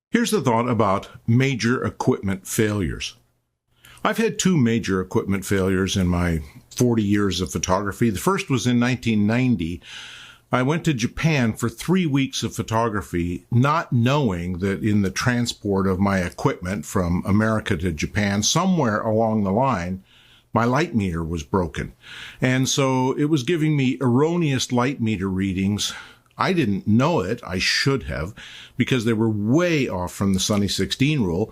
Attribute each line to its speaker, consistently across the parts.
Speaker 1: Here's the thought about major equipment failures. I've had two major equipment failures in my 40 years of photography. The first was in 1990. I went to Japan for 3 weeks of photography, not knowing that in the transport of my equipment from America to Japan, somewhere along the line, my light meter was broken. And so it was giving me erroneous light meter readings. I didn't know it. I should have, because they were way off from the Sunny 16 rule.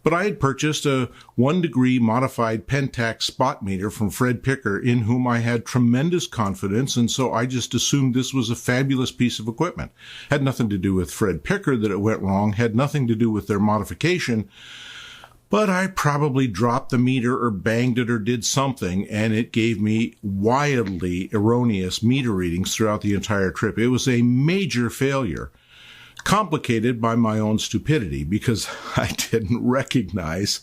Speaker 1: But I had purchased a 1-degree modified Pentax spot meter from Fred Picker, in whom I had tremendous confidence, and so I just assumed this was a fabulous piece of equipment. Had nothing to do with Fred Picker that it went wrong, had nothing to do with their modification, but I probably dropped the meter or banged it or did something, and it gave me wildly erroneous meter readings throughout the entire trip. It was a major failure, complicated by my own stupidity, because I didn't recognize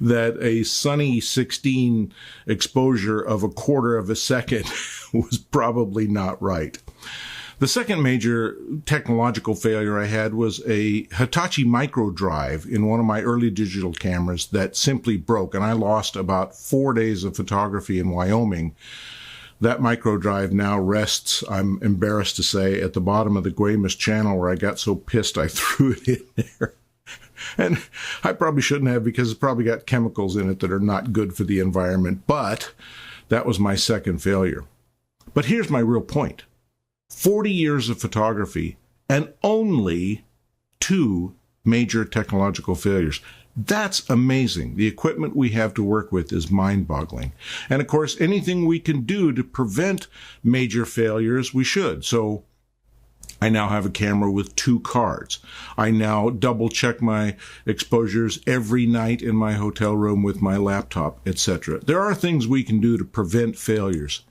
Speaker 1: that a Sunny 16 exposure of 1/4 of a second was probably not right. The second major technological failure I had was a Hitachi microdrive in one of my early digital cameras that simply broke, and I lost about 4 days of photography in Wyoming. That microdrive now rests, I'm embarrassed to say, at the bottom of the Guaymas Channel, where I got so pissed I threw it in there. And I probably shouldn't have, because it's probably got chemicals in it that are not good for the environment. But that was my second failure. But here's my real point. 40 years of photography and only 2 major technological failures. That's amazing. The equipment we have to work with is mind-boggling. And of course, anything we can do to prevent major failures, we should. So I now have a camera with 2 cards. I now double-check my exposures every night in my hotel room with my laptop, etc. There are things we can do to prevent failures,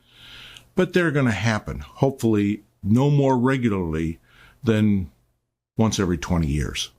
Speaker 1: but they're going to happen, hopefully no more regularly than once every 20 years.